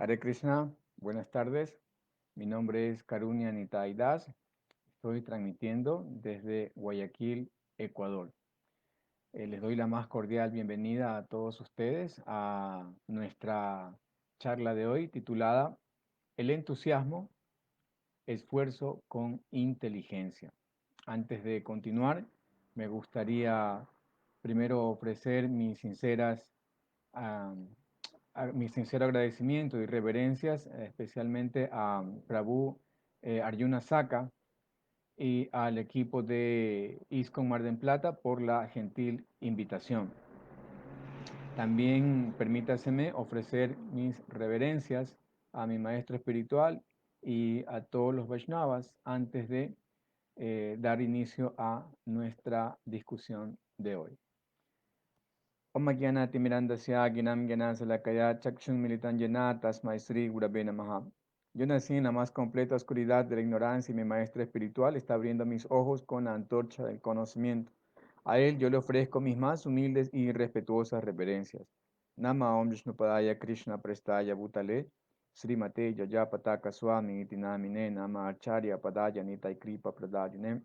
Hare Krishna, buenas tardes. Mi nombre es Karunia Nitai Das. Estoy transmitiendo desde Guayaquil, Ecuador. Les doy la más cordial bienvenida a todos ustedes a nuestra charla de hoy titulada El entusiasmo, esfuerzo con inteligencia. Antes de continuar, me gustaría primero ofrecer mi sincero agradecimiento y reverencias, especialmente a Prabhu Arjuna Saka y al equipo de ISKCON Mar del Plata por la gentil invitación. También permítaseme ofrecer mis reverencias a mi maestro espiritual y a todos los Vaishnavas antes de dar inicio a nuestra discusión de hoy. Om Mirandasya Ginam Salakaya Chakshun Militan Yena Tasmai Sri Gurave Namaha. Yo nací en la más completa oscuridad de la ignorancia y mi maestro espiritual está abriendo mis ojos con la antorcha del conocimiento. A él yo le ofrezco mis más humildes y respetuosas reverencias. Nama Om Vishnupadaya Krishna Prestaya Bhutale Srimate Yajapataka Swami Itinamine Nama Acharya Padaya Nitai Kripa Pradayane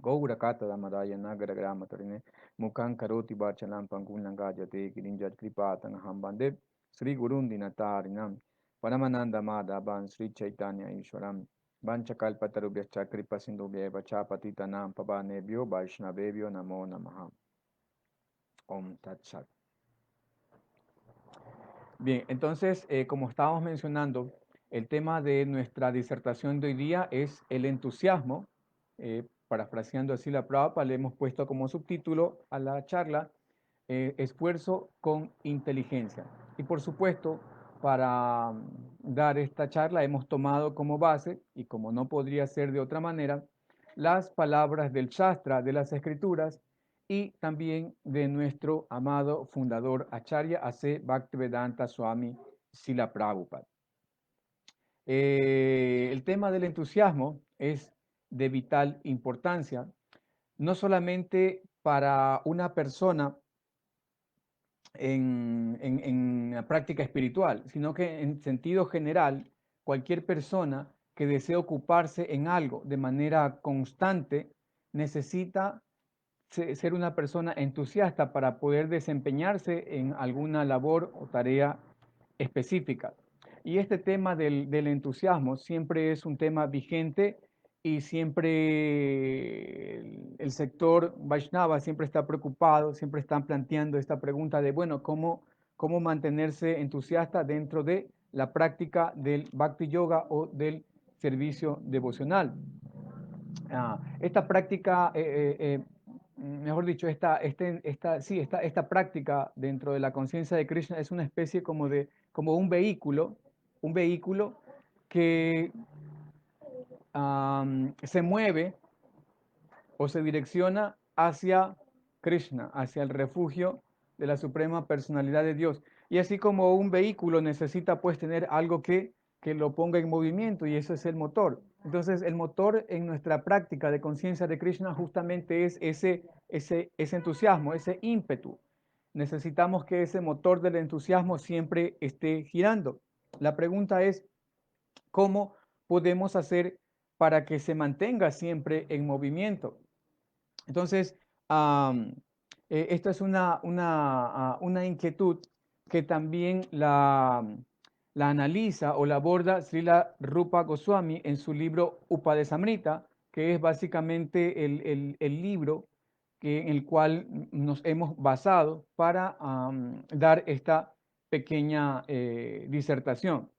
Gaurakata Damadaya Nagara Gramatarine Mukan Karoti Bachalam Pangunanga Jate Kirinjat Kripatan Hambande Sri Gurundi Natarinam Paramananda Madhaban Sri Chaitanya Ishwaram Vanchakalpatarubhyacha Kripa Sindhubhyeva Chapatitanam Pavanebhyo Vaishnavebhyo Namo Namaha Om Tat Sat. Bien, entonces, como estábamos mencionando, el tema de nuestra disertación de hoy día es el entusiasmo. Parafraseando así la Prabhupada, le hemos puesto como subtítulo a la charla, esfuerzo con inteligencia. Y por supuesto, para dar esta charla hemos tomado como base, y como no podría ser de otra manera, las palabras del Shastra, de las Escrituras, y también de nuestro amado fundador Acharya A.C. Bhaktivedanta Swami Srila Prabhupada. El tema del entusiasmo es de vital importancia, no solamente para una persona en la práctica espiritual, sino que en sentido general, cualquier persona que desee ocuparse en algo de manera constante necesita ser una persona entusiasta para poder desempeñarse en alguna labor o tarea específica. Y este tema del entusiasmo siempre es un tema vigente y siempre el sector Vaishnava siempre está preocupado, siempre están planteando esta pregunta de, bueno, ¿cómo mantenerse entusiasta dentro de la práctica del Bhakti Yoga o del servicio devocional? Esta práctica, mejor dicho, esta práctica dentro de la conciencia de Krishna es una especie como un vehículo que se mueve o se direcciona hacia Krishna, hacia el refugio de la suprema personalidad de Dios. Y así como un vehículo necesita pues tener algo que lo ponga en movimiento, y eso es el motor. Entonces el motor en nuestra práctica de conciencia de Krishna justamente es ese entusiasmo, ese ímpetu. Necesitamos que ese motor del entusiasmo siempre esté girando. La pregunta es, ¿cómo podemos hacer para que se mantenga siempre en movimiento? Entonces, esta es una inquietud que también la analiza o la aborda Srila Rupa Goswami en su libro Upadesamrita, que es básicamente el libro en el cual nos hemos basado para dar esta pequeña disertación.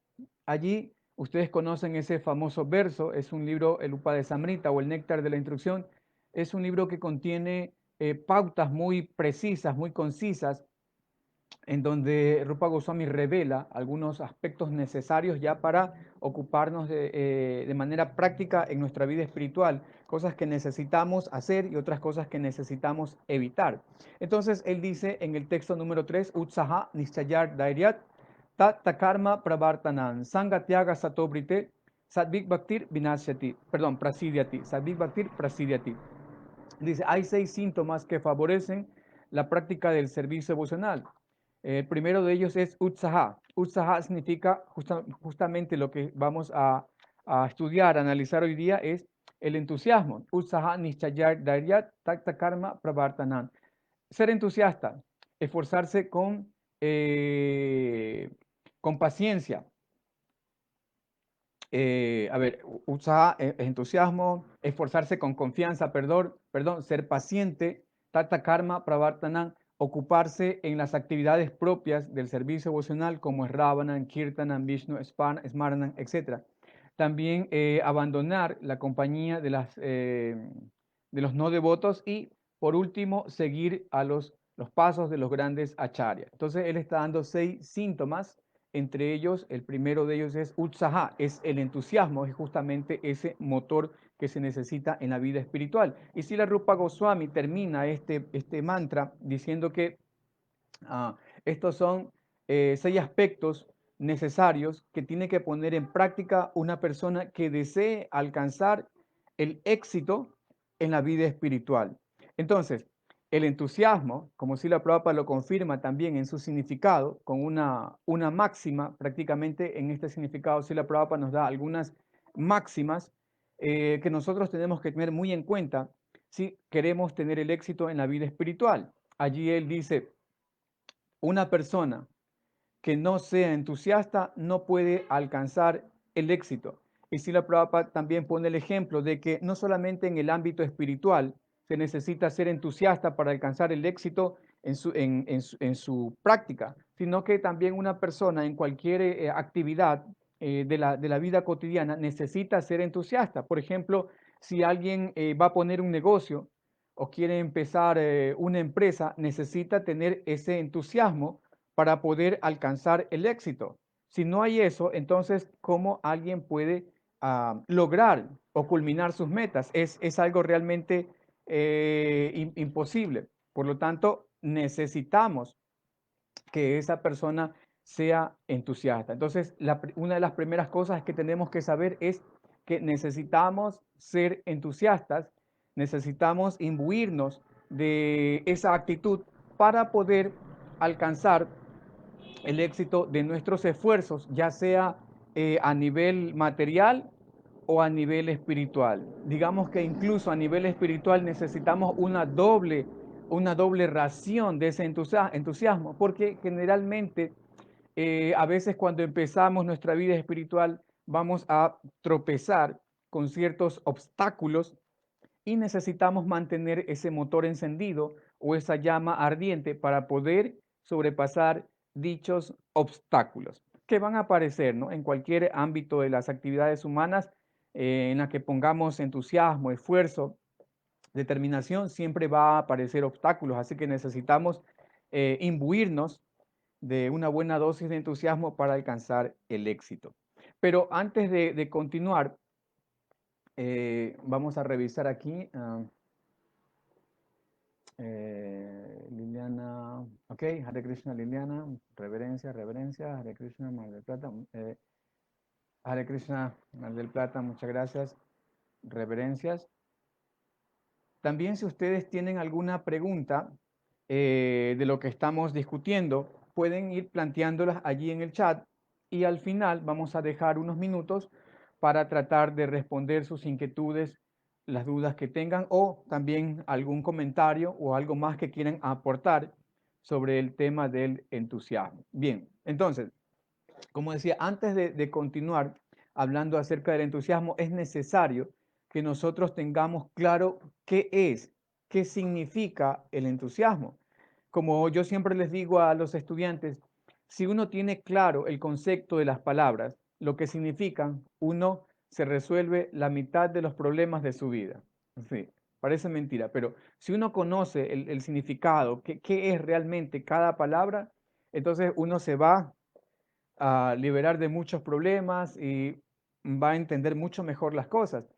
Allí ustedes conocen ese famoso verso, es un libro, el Upadesamrita o el Néctar de la Instrucción, es un libro que contiene pautas muy precisas, muy concisas, en donde Rupa Goswami revela algunos aspectos necesarios ya para ocuparnos de manera práctica en nuestra vida espiritual, cosas que necesitamos hacer y otras cosas que necesitamos evitar. Entonces, él dice en el texto número 3, Utsaha Nischayar Dairyat, Tat Karma Pravartanan, Sangatyaga Satobrite, Sadvik Bhaktir Vinasyati, perdón, Prasidyati, Sadvik Bhaktir Prasidyati. Dice, hay 6 síntomas que favorecen la práctica del servicio devocional. El primero de ellos es utsaha. Utsaha significa justamente lo que vamos a estudiar, a analizar hoy día es el entusiasmo. Utsaha nishchayar daryat takta karma pravartanan. Ser entusiasta, esforzarse con paciencia. Utsaha es entusiasmo, esforzarse con confianza, perdón, ser paciente, tata karma pravartanan, ocuparse en las actividades propias del servicio devocional como es Ravanan, Kirtanan, Vishnu, Smarnan, etc. También abandonar la compañía de los no devotos y, por último, seguir a los pasos de los grandes acharyas. Entonces, él está dando 6 síntomas. Entre ellos, el primero de ellos es utsaha, es el entusiasmo, es justamente ese motor que se necesita en la vida espiritual. Y Srila Rupa Goswami termina este mantra diciendo que estos son 6 aspectos necesarios que tiene que poner en práctica una persona que desee alcanzar el éxito en la vida espiritual. Entonces, el entusiasmo, como Srila Prabhupada lo confirma también en su significado, con una máxima, prácticamente en este significado Srila Prabhupada nos da algunas máximas que nosotros tenemos que tener muy en cuenta si queremos tener el éxito en la vida espiritual. Allí él dice, una persona que no sea entusiasta no puede alcanzar el éxito. Y Srila Prabhupada también pone el ejemplo de que no solamente en el ámbito espiritual se necesita ser entusiasta para alcanzar el éxito en su práctica, sino que también una persona en cualquier actividad de la vida cotidiana necesita ser entusiasta. Por ejemplo, si alguien va a poner un negocio o quiere empezar una empresa, necesita tener ese entusiasmo para poder alcanzar el éxito. Si no hay eso, entonces, ¿cómo alguien puede lograr o culminar sus metas? Es algo realmente imposible. Por lo tanto, necesitamos que esa persona sea entusiasta. Entonces, una de las primeras cosas que tenemos que saber es que necesitamos ser entusiastas, necesitamos imbuirnos de esa actitud para poder alcanzar el éxito de nuestros esfuerzos, ya sea a nivel material o a nivel espiritual. Digamos que incluso a nivel espiritual necesitamos una doble ración de ese entusiasmo, porque generalmente a veces cuando empezamos nuestra vida espiritual vamos a tropezar con ciertos obstáculos y necesitamos mantener ese motor encendido o esa llama ardiente para poder sobrepasar dichos obstáculos que van a aparecer, ¿no?, en cualquier ámbito de las actividades humanas en la que pongamos entusiasmo, esfuerzo, determinación, siempre va a aparecer obstáculos, así que necesitamos imbuirnos de una buena dosis de entusiasmo para alcanzar el éxito. Pero antes de continuar, vamos a revisar aquí. Liliana, ok, Hare Krishna Liliana, reverencia, reverencia, Hare Krishna Mar del Plata, Hare Krishna Mar del Plata, muchas gracias, reverencias. También si ustedes tienen alguna pregunta de lo que estamos discutiendo, pueden ir planteándolas allí en el chat y al final vamos a dejar unos minutos para tratar de responder sus inquietudes, las dudas que tengan o también algún comentario o algo más que quieran aportar sobre el tema del entusiasmo. Bien, entonces, como decía, antes de continuar hablando acerca del entusiasmo, es necesario que nosotros tengamos claro qué es, qué significa el entusiasmo. Como yo siempre les digo a los estudiantes, si uno tiene claro el concepto de las palabras, lo que significan, uno se resuelve la mitad de los problemas de su vida. Sí, parece mentira, pero si uno conoce el significado, qué es realmente cada palabra, entonces uno se va a liberar de muchos problemas y va a entender mucho mejor las cosas.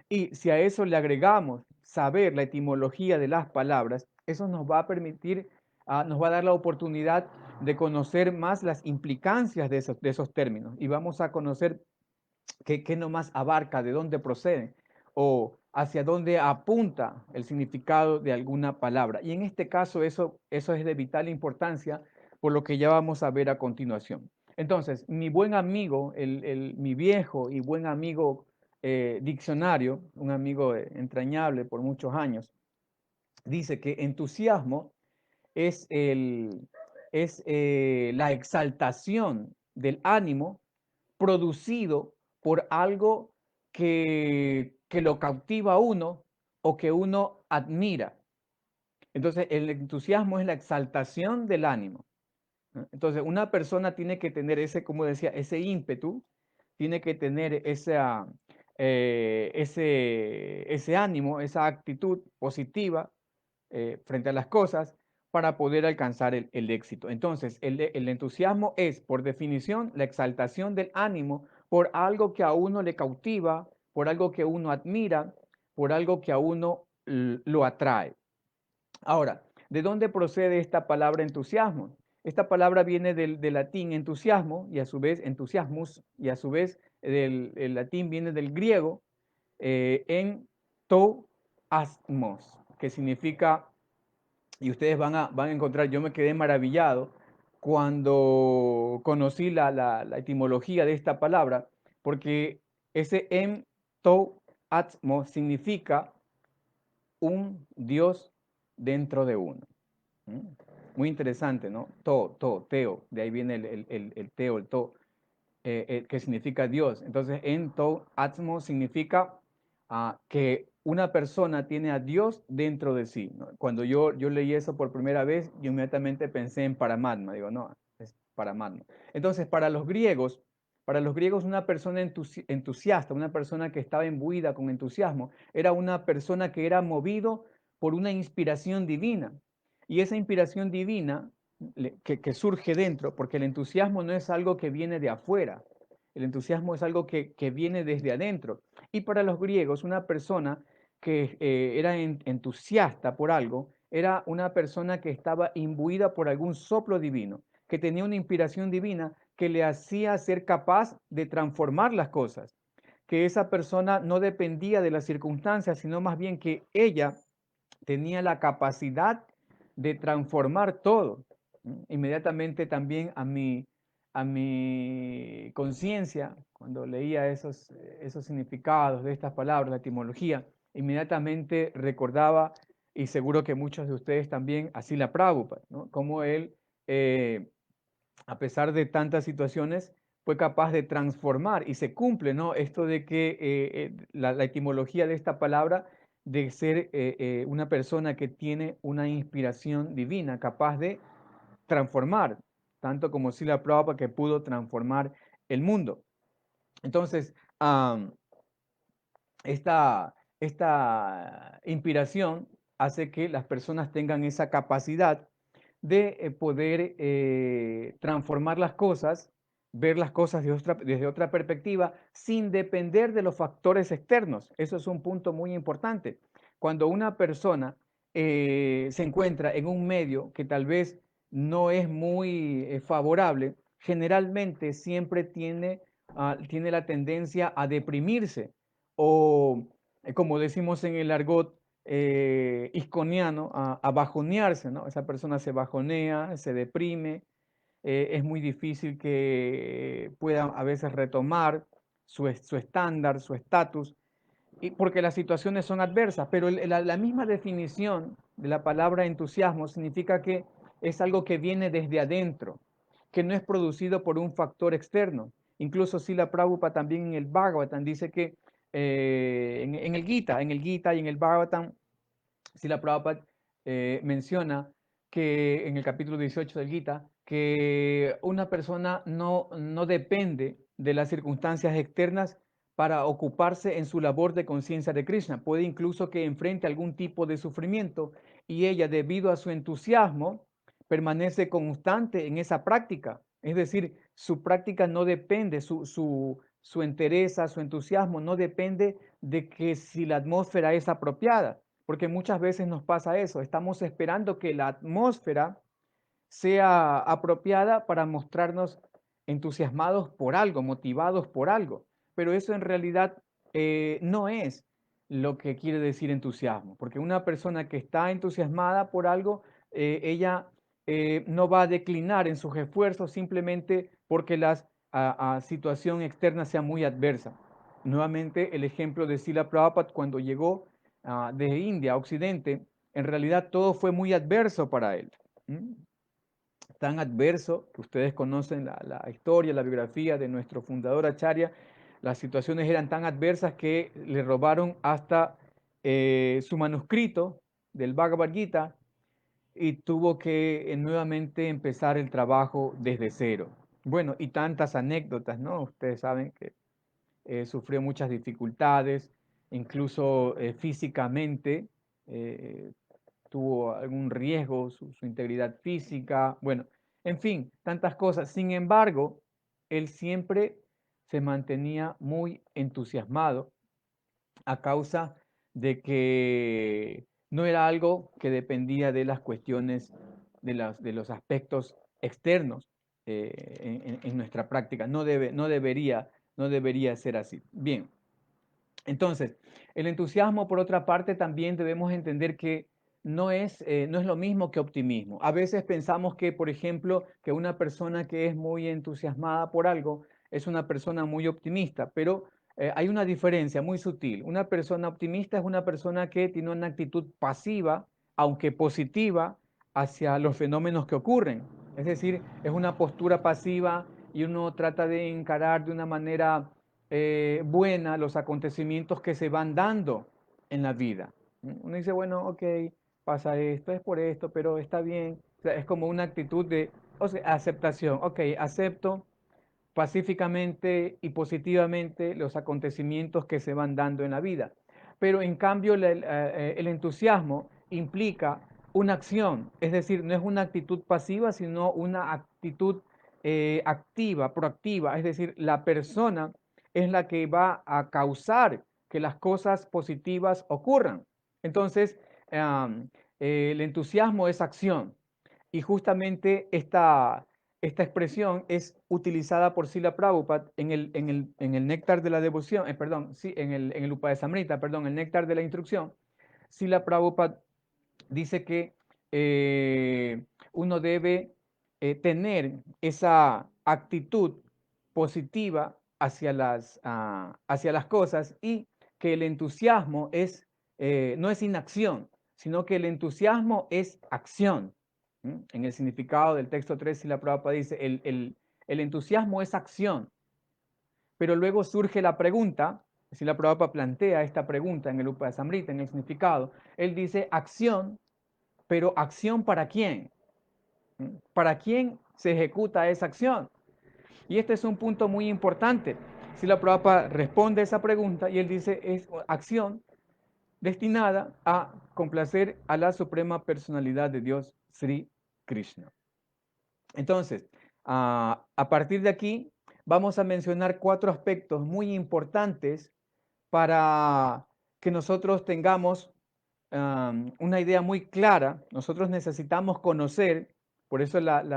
Y si a eso le agregamos saber la etimología de las palabras, eso nos va a permitir, nos va a dar la oportunidad de conocer más las implicancias de esos términos y vamos a conocer qué nomás abarca, de dónde proceden o hacia dónde apunta el significado de alguna palabra. Y en este caso eso es de vital importancia por lo que ya vamos a ver a continuación. Entonces, mi buen amigo, mi viejo y buen amigo diccionario, un amigo entrañable por muchos años, dice que entusiasmo es, la exaltación del ánimo producido por algo que lo cautiva a uno o que uno admira. Entonces, el entusiasmo es la exaltación del ánimo, ¿no? Entonces, una persona tiene que tener ese, como decía, ese ímpetu, tiene que tener ese ánimo, esa actitud positiva frente a las cosas para poder alcanzar el éxito. Entonces, el entusiasmo es, por definición, la exaltación del ánimo por algo que a uno le cautiva, por algo que uno admira, por algo que a uno lo atrae. Ahora, ¿de dónde procede esta palabra entusiasmo? Esta palabra viene del latín entusiasmo y a su vez entusiasmus y a su vez el latín viene del griego en asmos, que significa, y ustedes van a encontrar, yo me quedé maravillado cuando conocí la etimología de esta palabra, porque ese atmos significa un Dios dentro de uno. ¿Mm? Muy interesante, ¿no? Teo, de ahí viene el teo, el to, que significa Dios. Entonces, en to atmo significa que una persona tiene a Dios dentro de sí, ¿no? Cuando yo leí eso por primera vez, yo inmediatamente pensé en Paramatma, digo, no, es Paramatma. Entonces, para los griegos una persona entusiasta, una persona que estaba imbuida con entusiasmo, era una persona que era movido por una inspiración divina. Y esa inspiración divina que surge dentro, porque el entusiasmo no es algo que viene de afuera, el entusiasmo es algo que viene desde adentro. Y para los griegos, una persona que era entusiasta por algo, era una persona que estaba imbuida por algún soplo divino, que tenía una inspiración divina que le hacía ser capaz de transformar las cosas, que esa persona no dependía de las circunstancias, sino más bien que ella tenía la capacidad de transformar todo. Inmediatamente también a mi conciencia, cuando leía esos significados de estas palabras, la etimología, inmediatamente recordaba, y seguro que muchos de ustedes también, a Srila Prabhupada, ¿no? Cómo él, eh, a pesar de tantas situaciones, fue capaz de transformar y se cumple, ¿no? Esto de que la etimología de esta palabra de ser una persona que tiene una inspiración divina, capaz de transformar, tanto como Srila Prabhupada que pudo transformar el mundo. Entonces, esta inspiración hace que las personas tengan esa capacidad de poder transformar las cosas, ver las cosas desde otra perspectiva, sin depender de los factores externos. Eso es un punto muy importante. Cuando una persona se encuentra en un medio que tal vez no es muy favorable, generalmente siempre tiene la tendencia a deprimirse o, como decimos en el argot isconiano, a bajonearse, ¿no? Esa persona se bajonea, se deprime, es muy difícil que pueda a veces retomar su estándar, su estatus, porque las situaciones son adversas, pero la misma definición de la palabra entusiasmo significa que es algo que viene desde adentro, que no es producido por un factor externo. Incluso Srila Prabhupada también en el Bhagavatam dice que en el Gita y en el Bhagavatam, Srila Prabhupada menciona que en el capítulo 18 del Gita, que una persona no depende de las circunstancias externas para ocuparse en su labor de conciencia de Krishna. Puede incluso que enfrente algún tipo de sufrimiento y ella, debido a su entusiasmo, permanece constante en esa práctica. Es decir, su práctica no depende, su entereza, su entusiasmo no depende de que si la atmósfera es apropiada, porque muchas veces nos pasa eso, estamos esperando que la atmósfera sea apropiada para mostrarnos entusiasmados por algo, motivados por algo, pero eso en realidad no es lo que quiere decir entusiasmo, porque una persona que está entusiasmada por algo, ella no va a declinar en sus esfuerzos simplemente porque la situación externa sea muy adversa. Nuevamente, el ejemplo de Srila Prabhupada cuando llegó de India a Occidente, en realidad todo fue muy adverso para él. Tan adverso que ustedes conocen la historia, la biografía de nuestro fundador Acharya, las situaciones eran tan adversas que le robaron hasta su manuscrito del Bhagavad Gita y tuvo que nuevamente empezar el trabajo desde cero. Bueno, y tantas anécdotas, ¿no? Ustedes saben que sufrió muchas dificultades, incluso físicamente, eh, tuvo algún riesgo, su integridad física, bueno, en fin, tantas cosas. Sin embargo, él siempre se mantenía muy entusiasmado a causa de que no era algo que dependía de las cuestiones, de los aspectos externos en nuestra práctica. No debería ser así. Bien, entonces, el entusiasmo, por otra parte, también debemos entender que no es lo mismo que optimismo. A veces pensamos que, por ejemplo, que una persona que es muy entusiasmada por algo es una persona muy optimista, pero hay una diferencia muy sutil. Una persona optimista es una persona que tiene una actitud pasiva, aunque positiva, hacia los fenómenos que ocurren. Es decir, es una postura pasiva y uno trata de encarar de una manera buena los acontecimientos que se van dando en la vida. Uno dice, bueno, ok, pasa esto, es por esto, pero está bien. O sea, es como una actitud de aceptación. Ok, acepto pacíficamente y positivamente los acontecimientos que se van dando en la vida. Pero en cambio el entusiasmo implica una acción, es decir, no es una actitud pasiva, sino una actitud activa, proactiva, es decir, la persona es la que va a causar que las cosas positivas ocurran. Entonces, el entusiasmo es acción y justamente esta expresión es utilizada por Srila Prabhupada en el Néctar de la Devoción, perdón, sí, en el Upadesamrita, perdón, el Néctar de la Instrucción. Srila Prabhupada dice que uno debe tener esa actitud positiva hacia las cosas y que el entusiasmo no es inacción, sino que el entusiasmo es acción. En el significado del texto 3, Srila Prabhupada dice, el entusiasmo es acción, pero luego surge la pregunta, Srila Prabhupada plantea esta pregunta en el Upadesamrita, en el significado, él dice acción, pero ¿acción para quién? ¿Para quién se ejecuta esa acción? Y este es un punto muy importante. Srila Prabhupada responde esa pregunta y él dice, es acción destinada a complacer a la suprema personalidad de Dios, Sri Krishna. Entonces, a partir de aquí, vamos a mencionar 4 aspectos muy importantes para que nosotros tengamos una idea muy clara. Nosotros necesitamos conocer, por eso la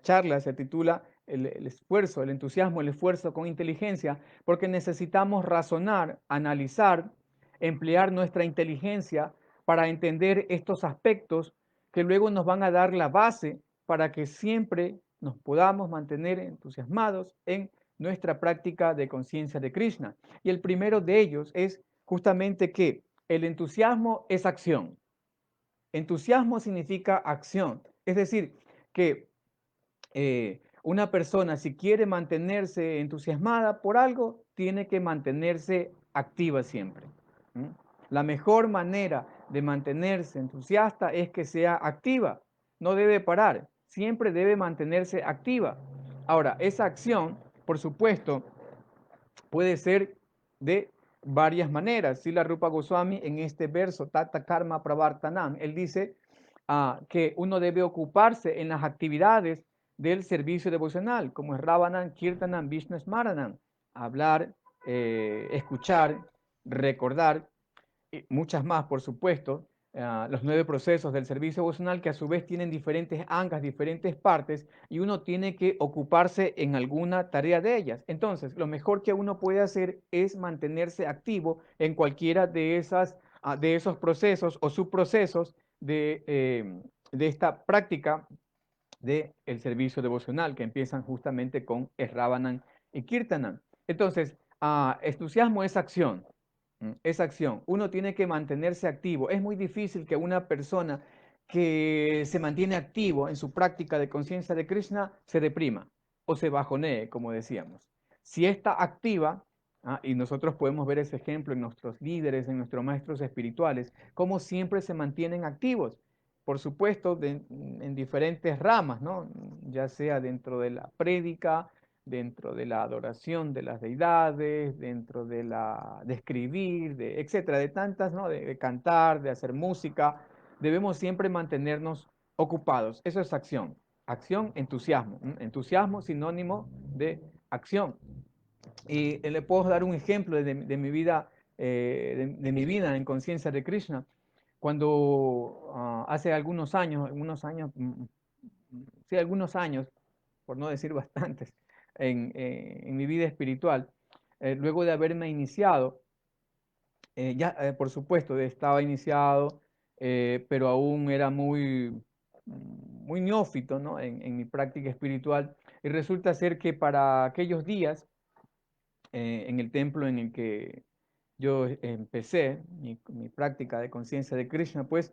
charla se titula el esfuerzo, el entusiasmo, el esfuerzo con inteligencia, porque necesitamos razonar, analizar, emplear nuestra inteligencia para entender estos aspectos que luego nos van a dar la base para que siempre nos podamos mantener entusiasmados en nuestra práctica de conciencia de Krishna. Y el primero de ellos es justamente que el entusiasmo es acción. Entusiasmo significa acción. Es decir, que una persona si quiere mantenerse entusiasmada por algo, tiene que mantenerse activa siempre. La mejor manera de mantenerse entusiasta es que sea activa. No debe parar, siempre debe mantenerse activa. Ahora, esa acción, por supuesto, puede ser de varias maneras. Srila Rupa Goswami en este verso, Tata Karma Pravartanam, él dice que uno debe ocuparse en las actividades del servicio devocional, como es Ravanam, Kirtanam, Vishnu Smaranam, hablar, escuchar, recordar, y muchas más, por supuesto, los 9 procesos del servicio devocional que a su vez tienen diferentes angas, diferentes partes, y uno tiene que ocuparse en alguna tarea de ellas. Entonces, lo mejor que uno puede hacer es mantenerse activo en cualquiera de esos procesos o subprocesos de esta práctica del servicio devocional, que empiezan justamente con Esrábanan y Kirtanan. Entonces, entusiasmo es acción, es acción. Uno tiene que mantenerse activo. Es muy difícil que una persona que se mantiene activo en su práctica de conciencia de Krishna se deprima o se bajonee, como decíamos. Si está activa, y nosotros podemos ver ese ejemplo en nuestros líderes, en nuestros maestros espirituales, cómo siempre se mantienen activos, por supuesto, en diferentes ramas, ¿no? Ya sea dentro de la prédica, dentro de la adoración de las deidades, dentro de escribir, etcétera, de tantas, ¿no? De cantar, de hacer música. Debemos siempre mantenernos ocupados. Eso es acción. Acción, entusiasmo. Entusiasmo sinónimo de acción. Y le puedo dar un ejemplo de mi vida, de mi vida en conciencia de Krishna. Cuando hace algunos años, sí, algunos años, por no decir bastantes, en mi vida espiritual, luego de haberme iniciado, ya por supuesto estaba iniciado, pero aún era muy neófito, ¿no? En mi práctica espiritual, y resulta ser que para aquellos días, en el templo en el que yo empecé mi práctica de conciencia de Krishna, pues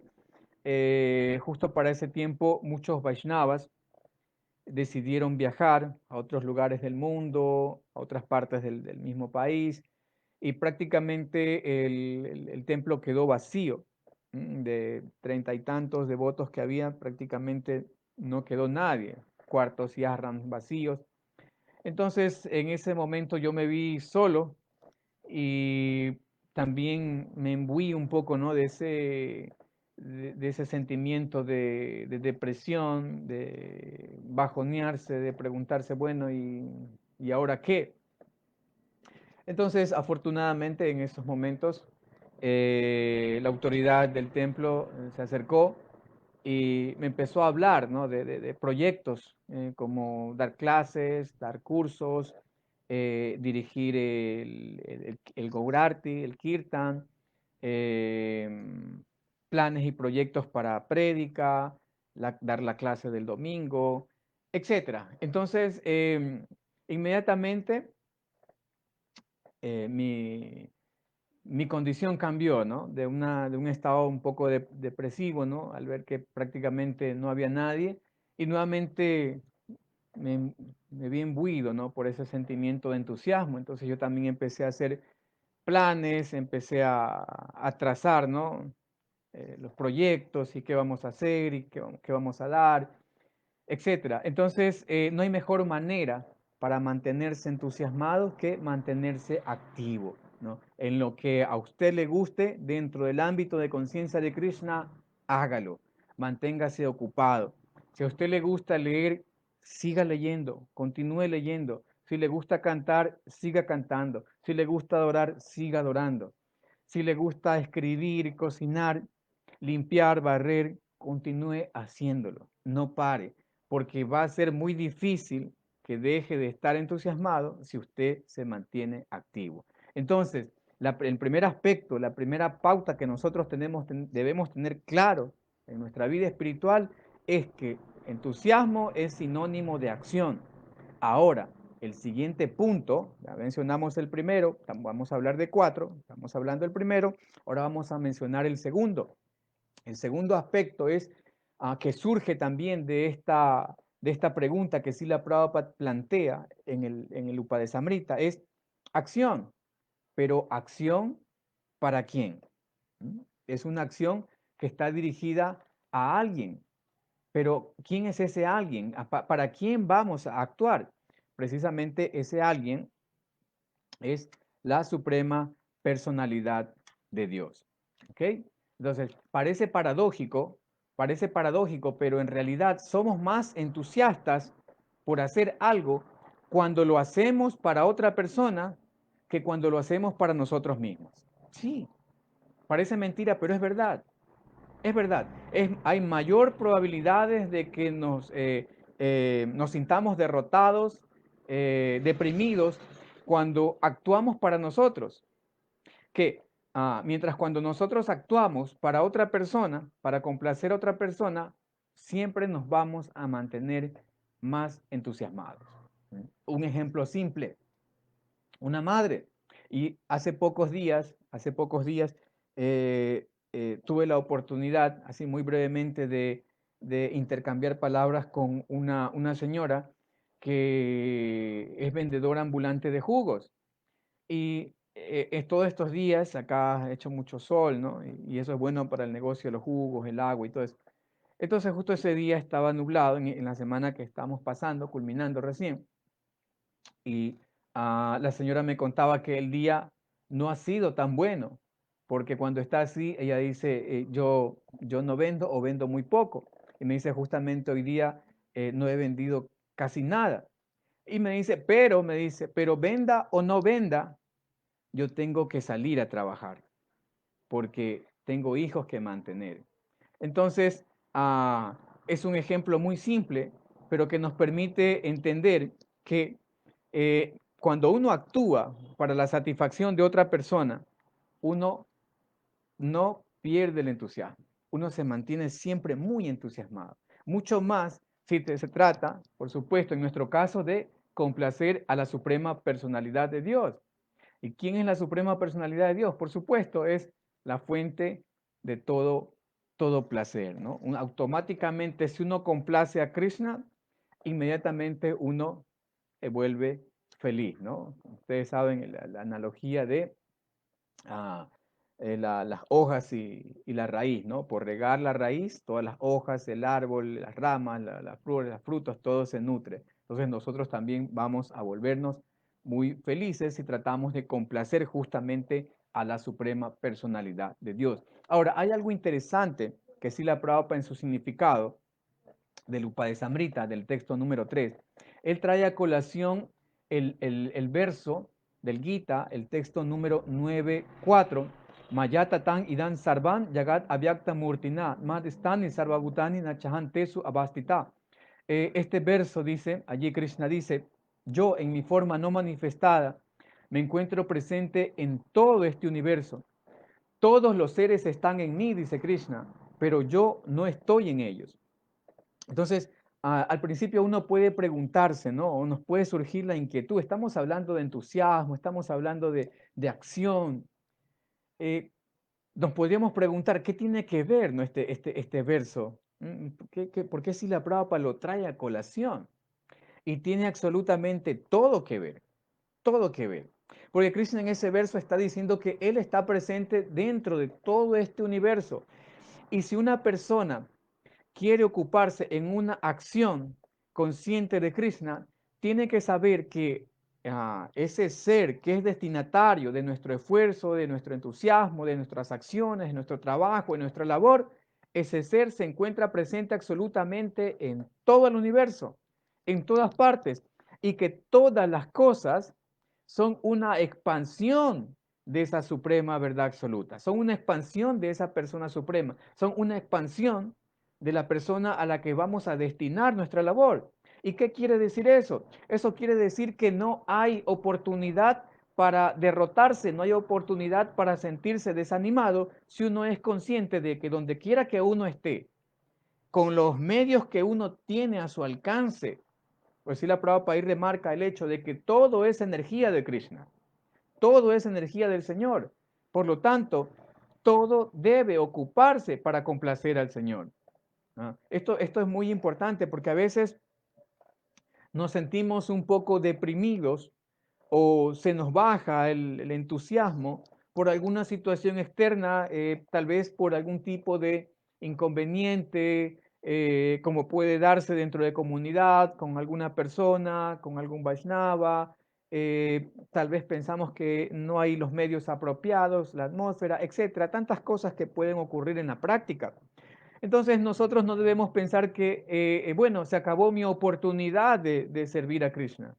justo para ese tiempo muchos Vaishnavas decidieron viajar a otros lugares del mundo, a otras partes del mismo país, y prácticamente el templo quedó vacío. De 30 y tantos devotos que había, prácticamente no quedó nadie, cuartos y ashrams vacíos. Entonces, en ese momento yo me vi solo y también me imbuí un poco, ¿no? De ese sentimiento de depresión, de bajonearse, de preguntarse, bueno, ¿y ahora qué? Entonces, afortunadamente, en esos momentos, la autoridad del templo se acercó y me empezó a hablar, ¿no? de proyectos, como dar clases, dar cursos, dirigir el Gaurarti, el Kirtan, planes y proyectos para prédica, dar la clase del domingo, etcétera. Entonces, inmediatamente mi condición cambió, ¿no? De un estado un poco depresivo, ¿no? Al ver que prácticamente no había nadie, y nuevamente me vi imbuido, ¿no? Por ese sentimiento de entusiasmo. Entonces yo también empecé a hacer planes, empecé a trazar, ¿no? Los proyectos y qué vamos a hacer y qué vamos a dar, etcétera. Entonces, no hay mejor manera para mantenerse entusiasmado que mantenerse activo, ¿no? En lo que a usted le guste dentro del ámbito de conciencia de Krishna, hágalo, manténgase ocupado. Si a usted le gusta leer, siga leyendo, continúe leyendo. Si le gusta cantar, siga cantando. Si le gusta adorar, siga adorando. Si le gusta escribir, cocinar, limpiar, barrer, continúe haciéndolo, no pare, porque va a ser muy difícil que deje de estar entusiasmado si usted se mantiene activo. Entonces, el primer aspecto, la primera pauta que nosotros debemos tener claro en nuestra vida espiritual es que entusiasmo es sinónimo de acción. Ahora, el siguiente punto, ya mencionamos el primero, vamos a hablar de 4, estamos hablando del primero, ahora vamos a mencionar el segundo. El segundo aspecto es que surge también de esta pregunta que Srila Prabhupada plantea en el Upadesamrita, es acción, pero acción ¿para quién? Es una acción que está dirigida a alguien, pero ¿quién es ese alguien? ¿Para quién vamos a actuar? Precisamente ese alguien es la suprema personalidad de Dios. ¿Ok? Entonces, parece paradójico, pero en realidad somos más entusiastas por hacer algo cuando lo hacemos para otra persona que cuando lo hacemos para nosotros mismos. Sí, parece mentira, pero es verdad. Es verdad. Hay mayor probabilidades de que nos sintamos derrotados, deprimidos, cuando actuamos para nosotros, que mientras cuando nosotros actuamos para otra persona, para complacer a otra persona, siempre nos vamos a mantener más entusiasmados. Un ejemplo simple, una madre. Y hace pocos días tuve la oportunidad, así muy brevemente, de intercambiar palabras con una señora que es vendedora ambulante de jugos. Y todos estos días acá ha hecho mucho sol, ¿no? Y eso es bueno para el negocio de los jugos, el agua y todo eso. Entonces justo ese día estaba nublado en la semana que estamos pasando, culminando recién, y la señora me contaba que el día no ha sido tan bueno, porque cuando está así, ella dice, yo no vendo o vendo muy poco. Y me dice, justamente hoy día no he vendido casi nada. Y me dice, pero venda o no venda, yo tengo que salir a trabajar porque tengo hijos que mantener. Entonces, es un ejemplo muy simple, pero que nos permite entender que cuando uno actúa para la satisfacción de otra persona, uno no pierde el entusiasmo. Uno se mantiene siempre muy entusiasmado. Mucho más si se trata, por supuesto, en nuestro caso, de complacer a la suprema personalidad de Dios. ¿Y quién es la suprema personalidad de Dios? Por supuesto, es la fuente de todo placer, ¿no? Automáticamente, si uno complace a Krishna, inmediatamente uno se vuelve feliz, ¿no? Ustedes saben la analogía de ah, las hojas y la raíz, ¿no? Por regar la raíz, todas las hojas, el árbol, las ramas, las flores, los frutos, todo se nutre. Entonces nosotros también vamos a volvernos muy felices si tratamos de complacer justamente a la suprema personalidad de Dios. Ahora, hay algo interesante que Srila Prabhupada en su significado del Upadesamrita, del texto número 3, él trae a colación el verso del Gita, el texto número 9.4, Mayata tan idan sarvan yagat avyakta murtina, madistani sarvabhutani nachahantesu abastita. Este verso dice, allí Krishna dice, yo en mi forma no manifestada me encuentro presente en todo este universo. Todos los seres están en mí, dice Krishna, pero yo no estoy en ellos. Entonces, al principio uno puede preguntarse, ¿no? O nos puede surgir la inquietud. Estamos hablando de entusiasmo, estamos hablando de acción. Eh, Nos podríamos preguntar, ¿qué tiene que ver, ¿no? este verso? ¿Por qué Srila Prabhupada lo trae a colación? Y tiene absolutamente todo que ver. Porque Krishna en ese verso está diciendo que Él está presente dentro de todo este universo. Y si una persona quiere ocuparse en una acción consciente de Krishna, tiene que saber que ese ser que es destinatario de nuestro esfuerzo, de nuestro entusiasmo, de nuestras acciones, de nuestro trabajo, de nuestra labor, ese ser se encuentra presente absolutamente en todo el universo, en todas partes, y que todas las cosas son una expansión de esa suprema verdad absoluta, son una expansión de esa persona suprema, son una expansión de la persona a la que vamos a destinar nuestra labor. ¿Y qué quiere decir eso? Eso quiere decir que no hay oportunidad para derrotarse, no hay oportunidad para sentirse desanimado si uno es consciente de que donde quiera que uno esté, con los medios que uno tiene a su alcance, pues sí la Prabhupada ahí remarca el hecho de que todo es energía de Krishna, todo es energía del Señor. Por lo tanto, todo debe ocuparse para complacer al Señor. Esto es muy importante porque a veces nos sentimos un poco deprimidos o se nos baja el entusiasmo por alguna situación externa, tal vez por algún tipo de inconveniente, como puede darse dentro de comunidad, con alguna persona, con algún Vaishnava. Tal vez pensamos que no hay los medios apropiados, la atmósfera, etcétera, tantas cosas que pueden ocurrir en la práctica. Entonces nosotros no debemos pensar que, bueno, se acabó mi oportunidad de servir a Krishna.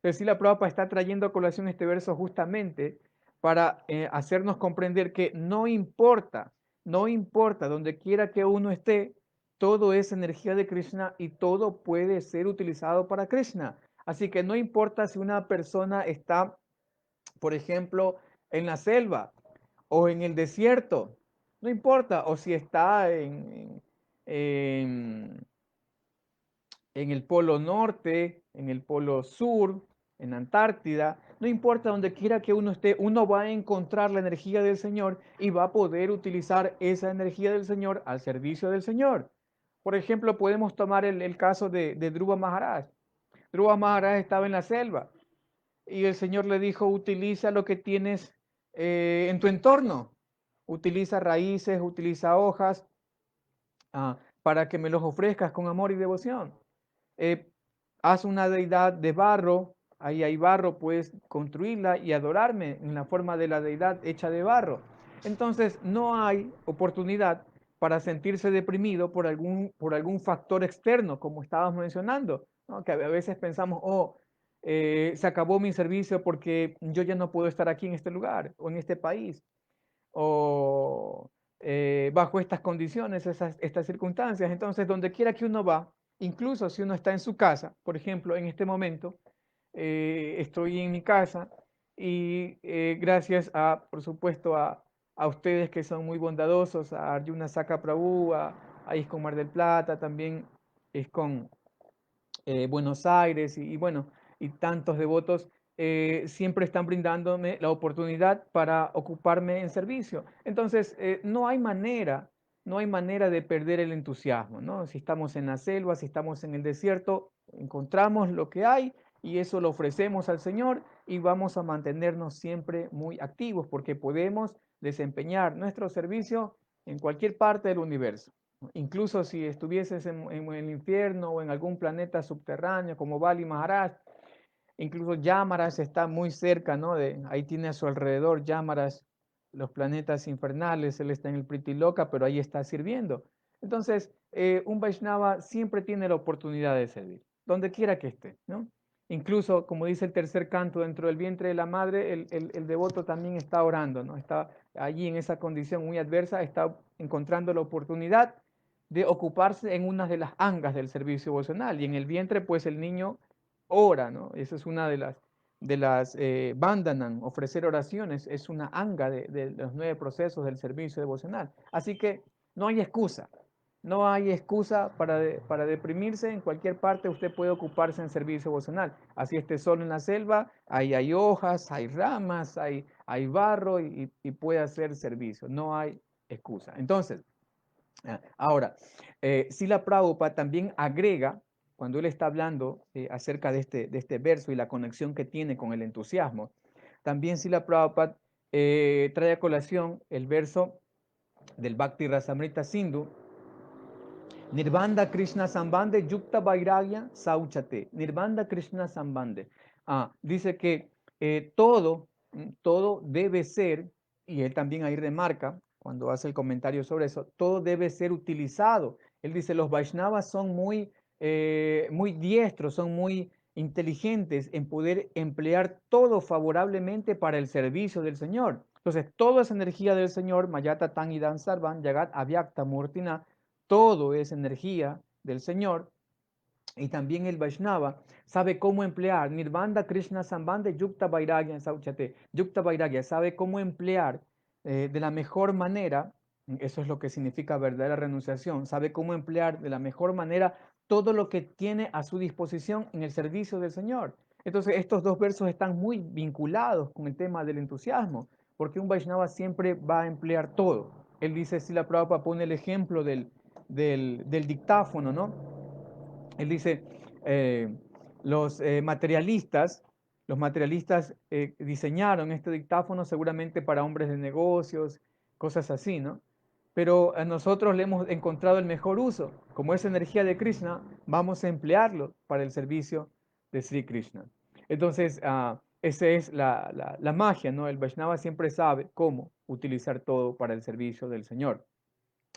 Pero sí la Prabhupada está trayendo a colación este verso justamente para hacernos comprender que no importa donde quiera que uno esté, todo es energía de Krishna y todo puede ser utilizado para Krishna. Así que no importa si una persona está, por ejemplo, en la selva o en el desierto, no importa, o si está en, en el polo norte, en el polo sur, en Antártida, no importa donde quiera que uno esté, uno va a encontrar la energía del Señor y va a poder utilizar esa energía del Señor al servicio del Señor. Por ejemplo, podemos tomar el caso de Dhruva Maharaj. Dhruva Maharaj estaba en la selva y el Señor le dijo, utiliza lo que tienes en tu entorno, utiliza raíces, utiliza hojas, para que me los ofrezcas con amor y devoción. Eh, haz una deidad de barro, ahí hay barro, puedes construirla y adorarme en la forma de la deidad hecha de barro. Entonces no hay oportunidad para sentirse deprimido por algún factor externo, como estábamos mencionando, ¿no? Que a veces pensamos, oh, se acabó mi servicio porque yo ya no puedo estar aquí en este lugar o en este país o bajo estas condiciones, estas circunstancias. Entonces, donde quiera que uno va, incluso si uno está en su casa, por ejemplo, en este momento, estoy en mi casa y gracias a, por supuesto, a ustedes que son muy bondadosos, a Arjuna Saka Prabhu, a ISKCON Mar del Plata, también ISKCON Buenos Aires y bueno, y tantos devotos siempre están brindándome la oportunidad para ocuparme en servicio. Entonces, no hay manera de perder el entusiasmo, ¿no? Si estamos en la selva, si estamos en el desierto, encontramos lo que hay y eso lo ofrecemos al Señor y vamos a mantenernos siempre muy activos porque podemos desempeñar nuestro servicio en cualquier parte del universo. Incluso si estuvieses en el infierno o en algún planeta subterráneo como Bali Maharaj, incluso Yamaras está muy cerca, ¿no? Ahí tiene a su alrededor Yamaras, los planetas infernales, él está en el Pritiloka, pero ahí está sirviendo. Entonces, un Vaishnava siempre tiene la oportunidad de servir, donde quiera que esté, ¿no? Incluso, como dice el tercer canto, dentro del vientre de la madre, el devoto también está orando, ¿no? Está allí en esa condición muy adversa, está encontrando la oportunidad de ocuparse en una de las angas del servicio devocional. Y en el vientre, pues el niño ora, ¿no? Esa es una de las bandanan, ofrecer oraciones, es una anga de los 9 procesos del servicio devocional. Así que no hay excusa, no hay excusa para deprimirse, en cualquier parte usted puede ocuparse en servicio devocional. Así esté solo en la selva, ahí hay hojas, hay ramas, hay barro y puede hacer servicio, no hay excusa. Entonces, ahora, Srila Prabhupada también agrega, cuando él está hablando acerca de este verso y la conexión que tiene con el entusiasmo, también Srila Prabhupada trae a colación el verso del Bhakti Rasamrita Sindhu, Nirbanda Krishna Sambande Yukta Vairagya Sauchate. Nirbanda Krishna Sambande. Dice que todo debe ser, y él también ahí remarca, cuando hace el comentario sobre eso, todo debe ser utilizado. Él dice, los Vaishnavas son muy diestros, son muy inteligentes en poder emplear todo favorablemente para el servicio del Señor. Entonces, toda esa energía del Señor, Mayata Tan y Dan Sarvan, Yagat Avyakta Murtina, todo es energía del Señor. Y también el Vaishnava sabe cómo emplear Nirvanda Krishna Sambandha Yukta Vairagya Sauchate. Yukta Vairagya sabe cómo emplear de la mejor manera, eso es lo que significa verdadera renunciación, sabe cómo emplear de la mejor manera todo lo que tiene a su disposición en el servicio del Señor. Entonces, estos dos versos están muy vinculados con el tema del entusiasmo, porque un Vaishnava siempre va a emplear todo. Él dice, si la Prabhupada pone el ejemplo del dictáfono, ¿no? Él dice, eh, los materialistas diseñaron este dictáfono seguramente para hombres de negocios, cosas así, ¿no? Pero a nosotros le hemos encontrado el mejor uso. Como es energía de Krishna, vamos a emplearlo para el servicio de Sri Krishna. Entonces, esa es la magia, ¿no? El Vaishnava siempre sabe cómo utilizar todo para el servicio del Señor.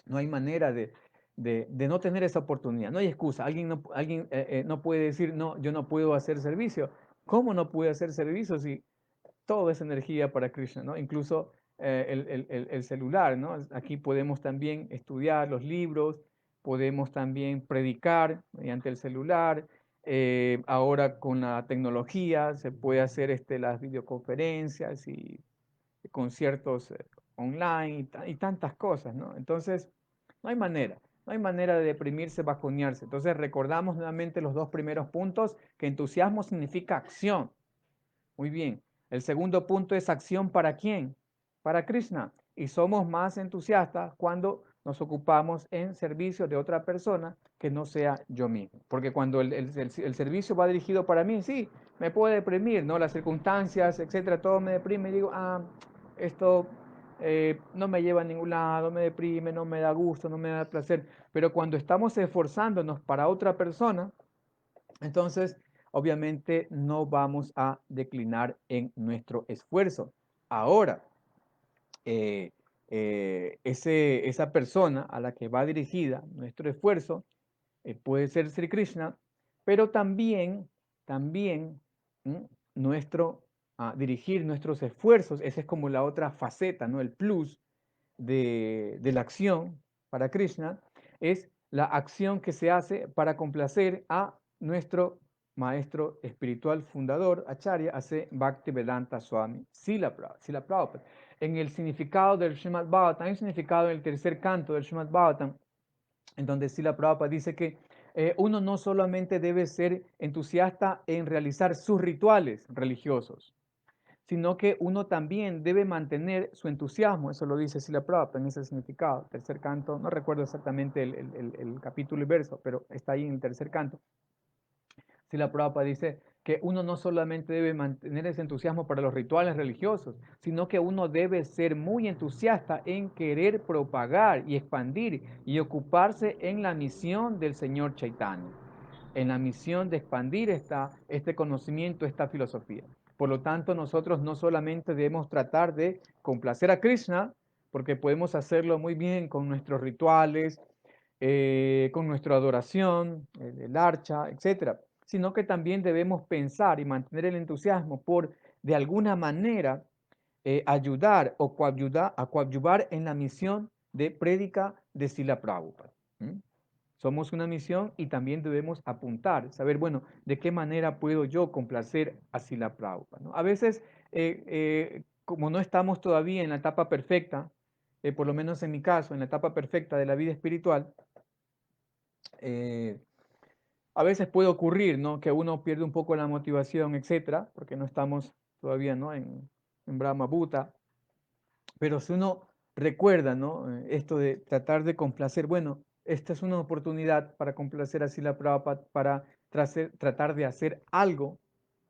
No hay manera de no tener esa oportunidad. No hay excusa. Alguien no puede decir, no, yo no puedo hacer servicio. ¿Cómo no puede hacer servicio si todo es energía para Krishna, ¿no? Incluso el celular, ¿no? Aquí podemos también estudiar los libros, podemos también predicar mediante el celular. Ahora con la tecnología se puede hacer las videoconferencias y conciertos online y tantas cosas, ¿no? Entonces, no hay manera, No hay manera de deprimirse, bajonearse. Entonces recordamos nuevamente los dos primeros puntos, que entusiasmo significa acción. Muy bien. El segundo punto es acción ¿para quién? Para Krishna. Y somos más entusiastas cuando nos ocupamos en servicio de otra persona que no sea yo mismo. Porque cuando el servicio va dirigido para mí, sí, me puede deprimir, ¿no? Las circunstancias, etcétera, todo me deprime y digo, esto no me lleva a ningún lado, me deprime, no me da gusto, no me da placer. Pero cuando estamos esforzándonos para otra persona, entonces obviamente no vamos a declinar en nuestro esfuerzo. Ahora, eh, esa persona a la que va dirigida nuestro esfuerzo puede ser Sri Krishna, pero también ¿m? nuestro, dirigir nuestros esfuerzos, esa es como la otra faceta, ¿no? El plus de la acción para Krishna, es la acción que se hace para complacer a nuestro maestro espiritual fundador, Acharya, hace Bhaktivedanta Swami Srila Prabhupada. En el significado del Srimad Bhagavatam, hay un significado en el tercer canto del Srimad Bhagavatam, en donde Srila Prabhupada dice que uno no solamente debe ser entusiasta en realizar sus rituales religiosos, sino que uno también debe mantener su entusiasmo, eso lo dice Srila Prabhupada en ese significado, tercer canto, no recuerdo exactamente el capítulo y verso, pero está ahí en el tercer canto. Srila Prabhupada dice que uno no solamente debe mantener ese entusiasmo para los rituales religiosos, sino que uno debe ser muy entusiasta en querer propagar y expandir y ocuparse en la misión del Señor Chaitanya, en la misión de expandir este conocimiento, esta filosofía. Por lo tanto, nosotros no solamente debemos tratar de complacer a Krishna, porque podemos hacerlo muy bien con nuestros rituales, con nuestra adoración, el archa, etcétera, sino que también debemos pensar y mantener el entusiasmo por, de alguna manera, ayudar o coadyuvar en la misión de prédica de Srila Prabhupada. Somos una misión y también debemos apuntar, saber, bueno, de qué manera puedo yo complacer a Srila Prabhupada, ¿no? A veces, como no estamos todavía en la etapa perfecta, por lo menos en mi caso, en la etapa perfecta de la vida espiritual, eh, a veces puede ocurrir, ¿no? Que uno pierde un poco la motivación, etcétera, porque no estamos todavía, ¿no? En Brahma Bhuta. Pero si uno recuerda, ¿no? Esto de tratar de complacer, bueno, esta es una oportunidad para complacer a Srila Prabhupada, para tratar de hacer algo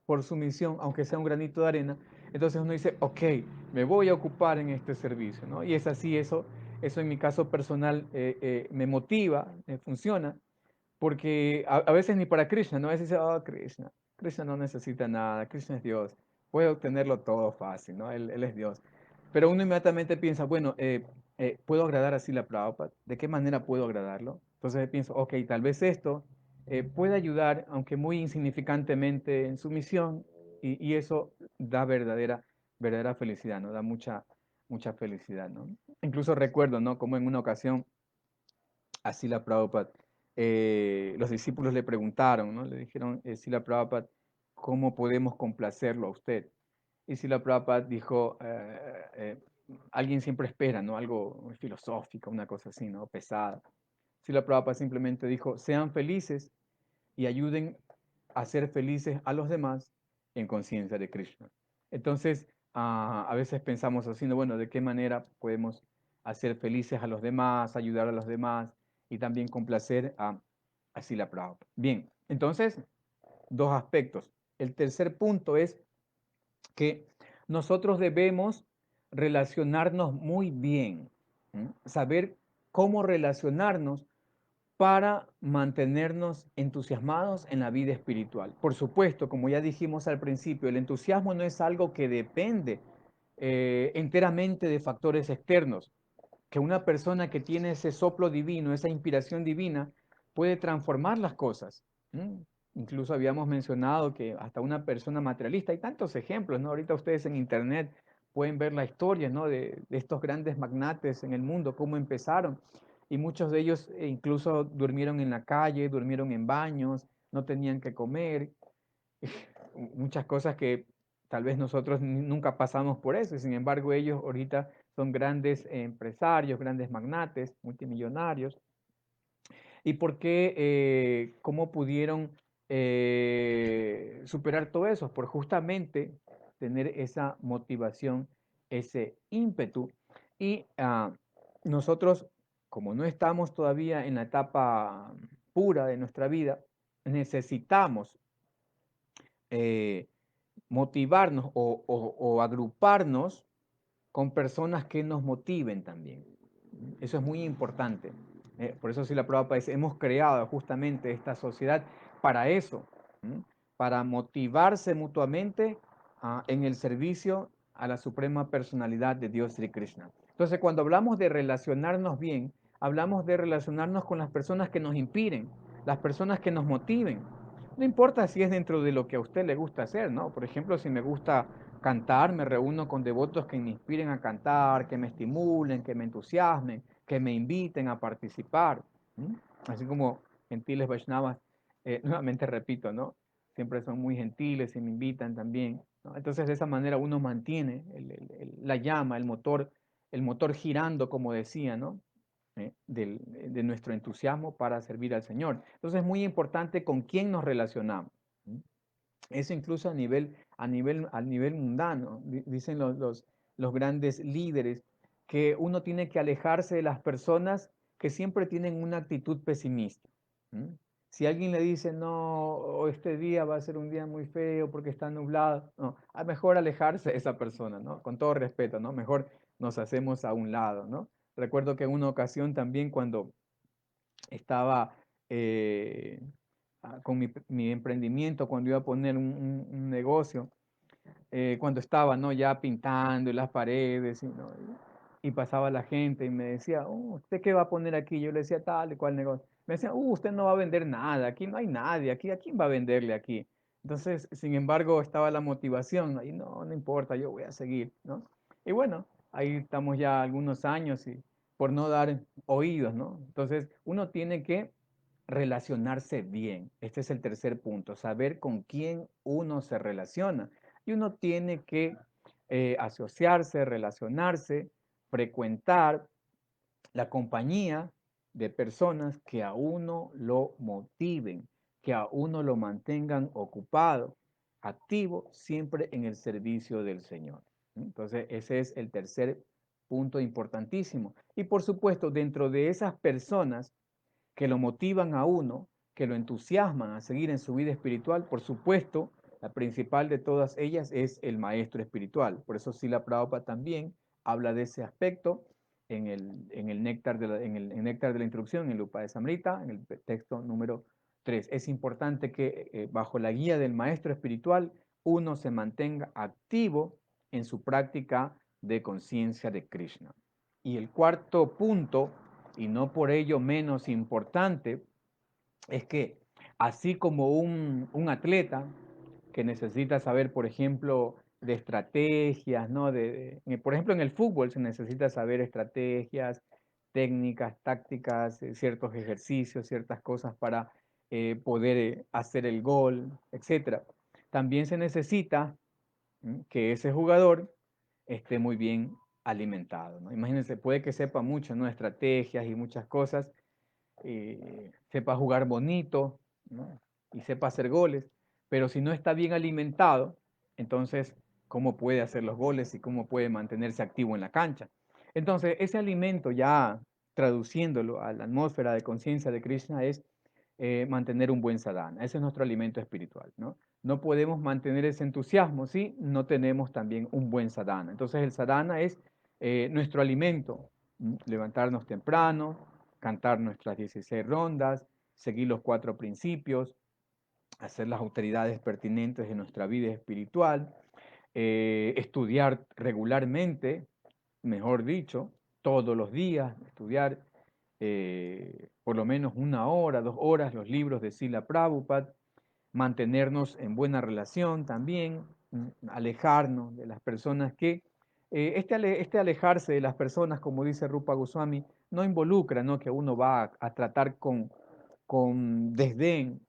por su misión, aunque sea un granito de arena. Entonces uno dice, ok, me voy a ocupar en este servicio, ¿no? Y es así, eso en mi caso personal me motiva, me funciona, porque a veces ni para Krishna, ¿no? A veces dice, oh, Krishna no necesita nada, Krishna es Dios, puede obtenerlo todo fácil, ¿no? Él es Dios. Pero uno inmediatamente piensa, bueno, ¿puedo agradar así la Prabhupada? ¿De qué manera puedo agradarlo? Entonces pienso, ok, tal vez esto puede ayudar, aunque muy insignificantemente, en su misión, y eso da verdadera felicidad, ¿no? Da mucha felicidad, ¿no? Incluso recuerdo, ¿no? Como en una ocasión, así la Prabhupada, los discípulos le preguntaron, ¿no? Le dijeron, Srila Prabhupada, ¿cómo podemos complacerlo a usted? Y Srila Prabhupada dijo, alguien siempre espera, ¿no? Algo muy filosófico, una cosa así, ¿no? Pesada. Srila Prabhupada simplemente dijo, sean felices y ayuden a ser felices a los demás en conciencia de Krishna. Entonces, a veces pensamos así, ¿no? Bueno, ¿de qué manera podemos hacer felices a los demás, ayudar a los demás y también complacer a Srila Prabhupada? Bien, entonces, dos aspectos. El tercer punto es que nosotros debemos relacionarnos muy bien, saber cómo relacionarnos para mantenernos entusiasmados en la vida espiritual. Por supuesto, como ya dijimos al principio, el entusiasmo no es algo que depende enteramente de factores externos, que una persona que tiene ese soplo divino, esa inspiración divina, puede transformar las cosas. Incluso habíamos mencionado que hasta una persona materialista, hay tantos ejemplos, ¿no? Ahorita ustedes en internet pueden ver la historia, ¿no? De estos grandes magnates en el mundo, cómo empezaron. Y muchos de ellos incluso durmieron en la calle, durmieron en baños, no tenían que comer, muchas cosas que tal vez nosotros nunca pasamos por eso, y sin embargo ellos ahorita son grandes empresarios, grandes magnates, multimillonarios. ¿Y por qué, cómo pudieron superar todo eso? Por justamente tener esa motivación, ese ímpetu. Y nosotros, como no estamos todavía en la etapa pura de nuestra vida, necesitamos eh, motivarnos o agruparnos con personas que nos motiven también. Eso es muy importante. Por eso sí la Prabhupada dice, hemos creado justamente esta sociedad para eso, ¿m? Para motivarse mutuamente en el servicio a la suprema personalidad de Dios Sri Krishna. Entonces, cuando hablamos de relacionarnos bien, hablamos de relacionarnos con las personas que nos inspiren, las personas que nos motiven. No importa si es dentro de lo que a usted le gusta hacer, ¿no? Por ejemplo, si me gusta cantar, me reúno con devotos que me inspiren a cantar, que me estimulen, que me entusiasmen, que me inviten a participar. ¿M? Así como gentiles Vaishnavas, nuevamente repito, ¿no? Siempre son muy gentiles y me invitan también, ¿no? Entonces de esa manera uno mantiene la llama, el motor girando, como decía, ¿no? De nuestro entusiasmo para servir al Señor. Entonces es muy importante con quién nos relacionamos. ¿M? Eso incluso a nivel mundano. Dicen los grandes líderes que uno tiene que alejarse de las personas que siempre tienen una actitud pesimista. ¿M? Si alguien le dice, no, este día va a ser un día muy feo porque está nublado, no, mejor alejarse de esa persona, ¿no? Con todo respeto, ¿no? Mejor nos hacemos a un lado, ¿no? Recuerdo que en una ocasión también cuando estaba eh, con mi emprendimiento, cuando iba a poner un negocio, cuando estaba, ¿no? Ya pintando las paredes, ¿no? Y pasaba la gente y me decía, ¿usted qué va a poner aquí? Yo le decía tal y cual negocio. Me decía, usted no va a vender nada, aquí no hay nadie, aquí, ¿a quién va a venderle aquí? Entonces, sin embargo, estaba la motivación, ahí no, no importa, yo voy a seguir, ¿no? Y bueno, ahí estamos ya algunos años y por no dar oídos, ¿no? Entonces, uno tiene que relacionarse bien. Este es el tercer punto, saber con quién uno se relaciona. Y uno tiene que asociarse, relacionarse, frecuentar la compañía de personas que a uno lo motiven, que a uno lo mantengan ocupado, activo, siempre en el servicio del Señor. Entonces, ese es el tercer punto importantísimo. Y por supuesto, dentro de esas personas que lo motivan a uno, que lo entusiasman a seguir en su vida espiritual, por supuesto, la principal de todas ellas es el maestro espiritual. Por eso Srila Prabhupada también habla de ese aspecto en el néctar en néctar de la instrucción, en el Upadesa-amrita, en el texto número 3. Es importante que bajo la guía del maestro espiritual uno se mantenga activo en su práctica de conciencia de Krishna. Y el cuarto punto, y no por ello menos importante, es que así como un atleta que necesita saber, por ejemplo, de estrategias, ¿no? Por ejemplo, en el fútbol se necesita saber estrategias, técnicas, tácticas, ciertos ejercicios, ciertas cosas para poder hacer el gol, etcétera. También se necesita que ese jugador esté muy bien alimentado, ¿no? Imagínense, puede que sepa mucho, ¿no? Estrategias y muchas cosas, sepa jugar bonito, ¿no? Y sepa hacer goles, pero si no está bien alimentado, entonces, ¿cómo puede hacer los goles y cómo puede mantenerse activo en la cancha? Entonces, ese alimento ya traduciéndolo a la atmósfera de conciencia de Krishna es mantener un buen sadhana. Ese es nuestro alimento espiritual, ¿no? No podemos mantener ese entusiasmo si no tenemos también un buen sadhana. Entonces, el sadhana es nuestro alimento, levantarnos temprano, cantar nuestras 16 rondas, seguir los 4 principios, hacer las autoridades pertinentes de nuestra vida espiritual, estudiar regularmente, mejor dicho, todos los días, estudiar por lo menos 1 hora, 2 horas los libros de Srila Prabhupada, mantenernos en buena relación también, alejarnos de las personas que, este alejarse de las personas, como dice Rupa Goswami, no involucra, ¿no? Que uno va a tratar con desdén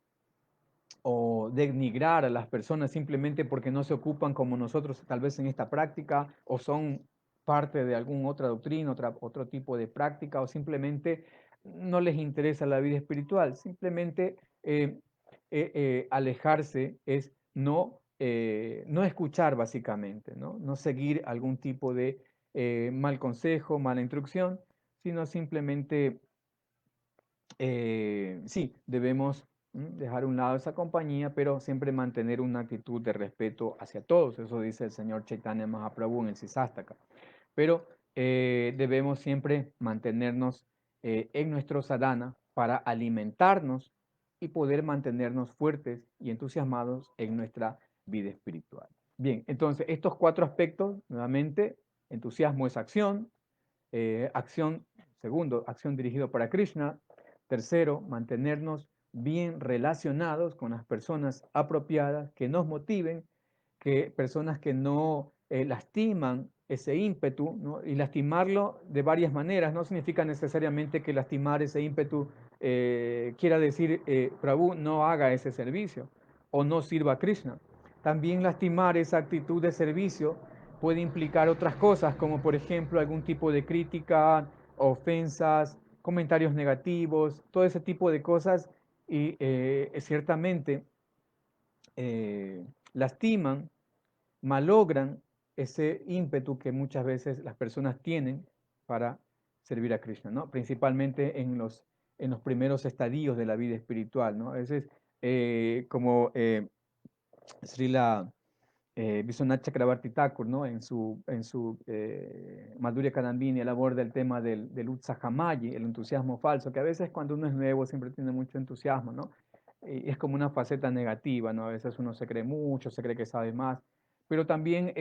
o denigrar a las personas simplemente porque no se ocupan como nosotros tal vez en esta práctica o son parte de alguna otra doctrina, otro tipo de práctica o simplemente no les interesa la vida espiritual. Simplemente alejarse es no escuchar básicamente, no seguir algún tipo de mal consejo, mala instrucción, sino simplemente, sí, debemos dejar a un lado esa compañía, pero siempre mantener una actitud de respeto hacia todos. Eso dice el señor Chaitanya Mahaprabhu en el Sisastaka. Pero debemos siempre mantenernos en nuestro sadhana para alimentarnos y poder mantenernos fuertes y entusiasmados en nuestra vida espiritual. Bien, entonces estos 4 aspectos, nuevamente, entusiasmo es acción, acción, segundo, acción dirigido para Krishna, tercero, mantenernos bien relacionados con las personas apropiadas que nos motiven, que personas que no lastiman ese ímpetu, ¿no? Y lastimarlo de varias maneras, no significa necesariamente que lastimar ese ímpetu quiera decir, Prabhu, no haga ese servicio o no sirva a Krishna. También lastimar esa actitud de servicio puede implicar otras cosas, como por ejemplo algún tipo de crítica, ofensas, comentarios negativos, todo ese tipo de cosas y ciertamente lastiman, malogran ese ímpetu que muchas veces las personas tienen para servir a Krishna, ¿no? Principalmente en los primeros estadios de la vida espiritual, ¿no? A veces, como Srila Vishwanath Chakrabarti Thakur, ¿no? En su Madhurya Kadambini, él aborda el tema del Utsahamayi, el entusiasmo falso, que a veces cuando uno es nuevo siempre tiene mucho entusiasmo, ¿no? Y es como una faceta negativa, ¿no? A veces uno se cree mucho, se cree que sabe más, pero también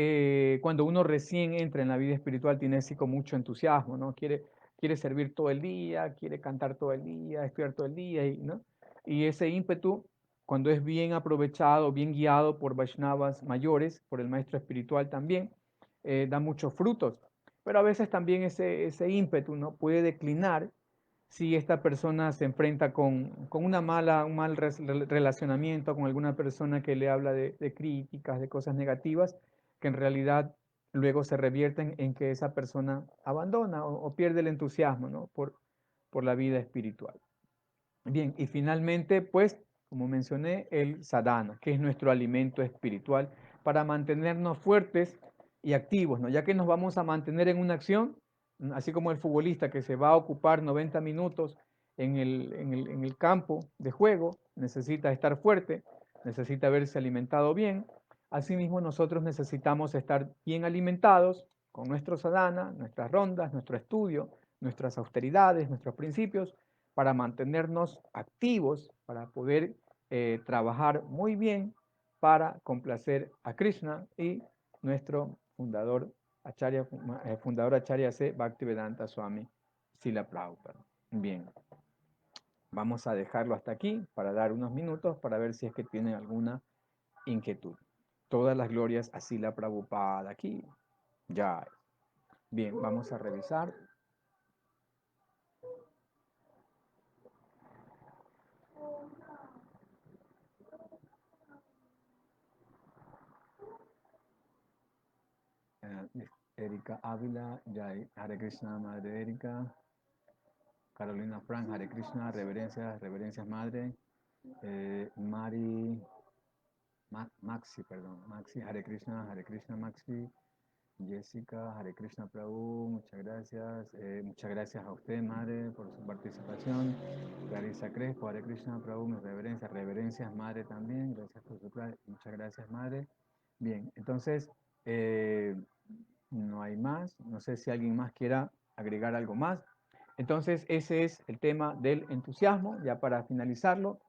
cuando uno recién entra en la vida espiritual tiene así con mucho entusiasmo, ¿no? Quiere servir todo el día, quiere cantar todo el día, estudiar todo el día, ¿no? Y ese ímpetu cuando es bien aprovechado, bien guiado por Vaishnavas mayores, por el maestro espiritual también, da muchos frutos. Pero a veces también ese ímpetu, ¿no? Puede declinar si esta persona se enfrenta con un mal relacionamiento con alguna persona que le habla de críticas, de cosas negativas, que en realidad luego se revierten en que esa persona abandona o pierde el entusiasmo, ¿no? Por la vida espiritual. Bien, y finalmente, pues, como mencioné, el sadhana, que es nuestro alimento espiritual para mantenernos fuertes y activos, ¿no? Ya que nos vamos a mantener en una acción, así como el futbolista que se va a ocupar 90 minutos en el campo de juego, necesita estar fuerte, necesita haberse alimentado bien. Asimismo, nosotros necesitamos estar bien alimentados con nuestro sadhana, nuestras rondas, nuestro estudio, nuestras austeridades, nuestros principios, para mantenernos activos, para poder trabajar muy bien para complacer a Krishna y nuestro fundador Acharya C. Bhaktivedanta Swami Srila Prabhupada. Bien, vamos a dejarlo hasta aquí para dar unos minutos para ver si es que tienen alguna inquietud. Todas las glorias a Srila Prabhupada aquí. Ya. Bien, vamos a revisar. Erika Ávila, Jai, Hare Krishna, Madre Erika. Carolina Frank, Hare Krishna, reverencias, reverencias Madre. Mari, Maxi, perdón, Maxi, Hare Krishna, Maxi. Jessica, Hare Krishna Prabhu, muchas gracias. Muchas gracias a usted, Madre, por su participación. Clarisa Crespo, Hare Krishna Prabhu, mis reverencias, reverencias, Madre también. Gracias por su muchas gracias, Madre. Bien, entonces, no hay más. No sé si alguien más quiera agregar algo más. Entonces, ese es el tema del entusiasmo. Ya para finalizarlo,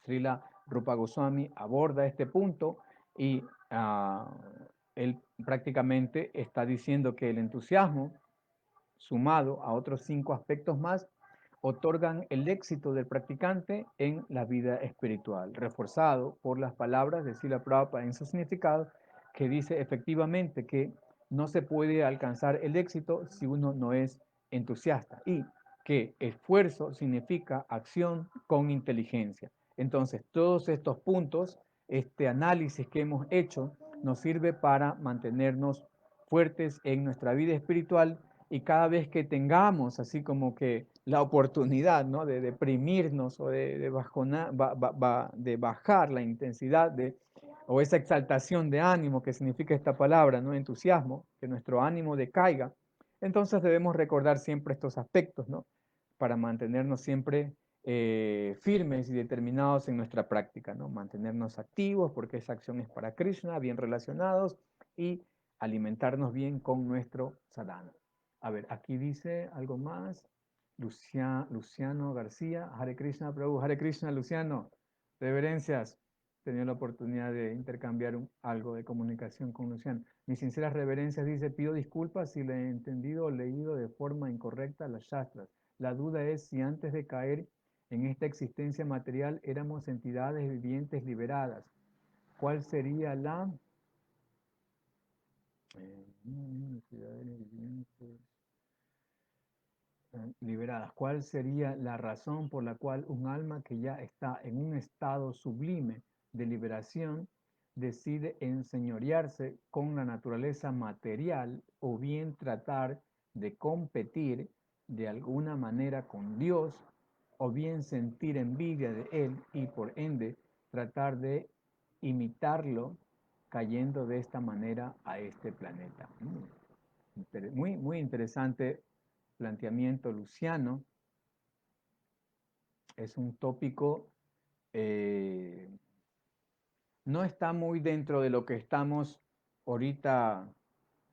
Srila Rupa Goswami aborda este punto y él prácticamente está diciendo que el entusiasmo, sumado a otros 5 aspectos más, otorgan el éxito del practicante en la vida espiritual, reforzado por las palabras de Srila Prabhupada en su significado, que dice efectivamente que no se puede alcanzar el éxito si uno no es entusiasta y que esfuerzo significa acción con inteligencia. Entonces, todos estos puntos, este análisis que hemos hecho, nos sirve para mantenernos fuertes en nuestra vida espiritual y cada vez que tengamos así como que la oportunidad, ¿no? De deprimirnos o de bajar la intensidad o esa exaltación de ánimo que significa esta palabra, ¿no? Entusiasmo, que nuestro ánimo decaiga. Entonces debemos recordar siempre estos aspectos, ¿no? Para mantenernos siempre firmes y determinados en nuestra práctica, ¿no? Mantenernos activos porque esa acción es para Krishna, bien relacionados y alimentarnos bien con nuestro sadhana. A ver, aquí dice algo más. Luciano García, Hare Krishna, Prabhu, Hare Krishna, Luciano, reverencias. He tenido la oportunidad de intercambiar algo de comunicación con Luciano. Mis sinceras reverencias, dice, pido disculpas si le he entendido o leído de forma incorrecta las shastras. La duda es si antes de caer en esta existencia material éramos entidades vivientes liberadas. ¿Cuál sería la entidades vivientes liberadas? ¿Cuál sería la razón por la cual un alma que ya está en un estado sublime de liberación decide enseñorearse con la naturaleza material o bien tratar de competir de alguna manera con Dios o bien sentir envidia de Él y por ende tratar de imitarlo cayendo de esta manera a este planeta? Muy, muy interesante planteamiento, Luciano. Es un tópico, eh, no está muy dentro de lo que estamos ahorita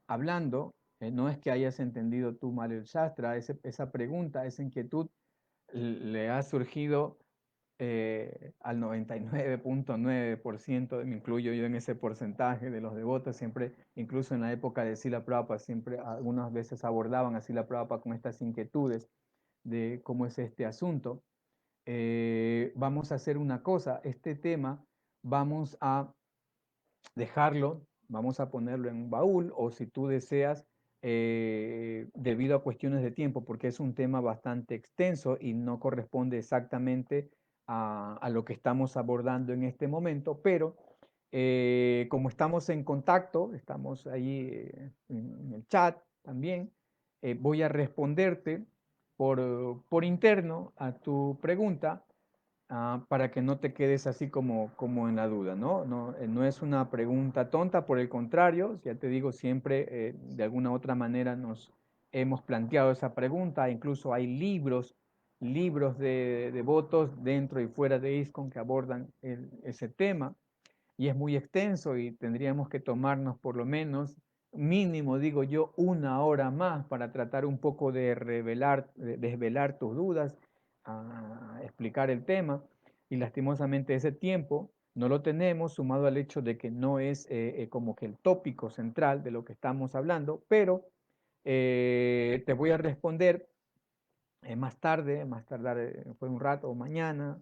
hablando. No es que hayas entendido tú mal el Shastra, esa pregunta, esa inquietud le ha surgido al 99.9%, me incluyo yo en ese porcentaje de los devotos, siempre, incluso en la época de Srila Prabhupada, siempre algunas veces abordaban a Srila Prabhupada con estas inquietudes de cómo es este asunto. Vamos a hacer una cosa, este tema vamos a dejarlo, vamos a ponerlo en un baúl o si tú deseas, debido a cuestiones de tiempo, porque es un tema bastante extenso y no corresponde exactamente a lo que estamos abordando en este momento, pero como estamos en contacto, estamos ahí en el chat también, voy a responderte por interno a tu pregunta para que no te quedes así como en la duda, ¿no? No, no es una pregunta tonta, por el contrario, ya te digo, siempre de alguna otra manera nos hemos planteado esa pregunta, incluso hay libros de devotos dentro y fuera de ISKCON que abordan ese tema y es muy extenso y tendríamos que tomarnos por lo menos, mínimo, digo yo, una hora más para tratar un poco de desvelar tus dudas, explicar el tema. Y lastimosamente ese tiempo no lo tenemos, sumado al hecho de que no es como que el tópico central de lo que estamos hablando, pero te voy a responder más tardar fue un rato o mañana,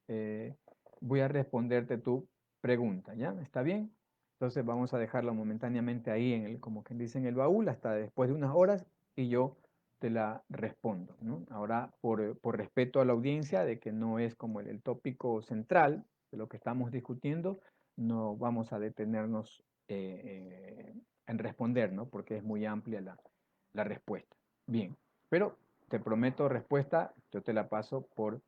eh, voy a responderte tu pregunta, ¿ya? ¿Está bien? Entonces vamos a dejarla momentáneamente ahí como quien dice en el baúl, hasta después de unas horas y yo te la respondo, ¿no? Ahora, por respeto a la audiencia de que no es como el tópico central de lo que estamos discutiendo, no vamos a detenernos en responder, ¿no? Porque es muy amplia la respuesta. Bien, pero te prometo respuesta, yo te la paso por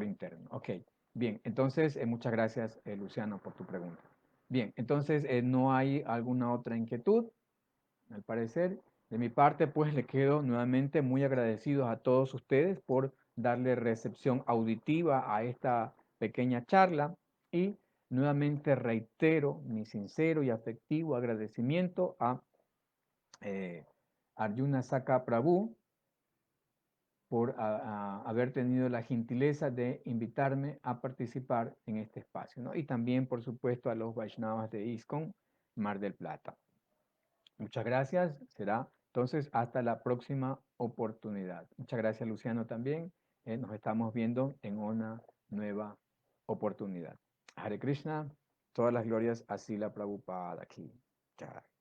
interno. Ok, bien, entonces muchas gracias Luciano por tu pregunta. Bien, entonces no hay alguna otra inquietud, al parecer. De mi parte, pues le quedo nuevamente muy agradecidos a todos ustedes por darle recepción auditiva a esta pequeña charla y nuevamente reitero mi sincero y afectivo agradecimiento a Arjuna Saka Prabhu por haber tenido la gentileza de invitarme a participar en este espacio, ¿no? Y también, por supuesto, a los Vaishnavas de ISKCON Mar del Plata. Muchas gracias. Será entonces hasta la próxima oportunidad. Muchas gracias, Luciano, también. Nos estamos viendo en una nueva oportunidad. Hare Krishna, todas las glorias a Srila Prabhupada aquí. Chao.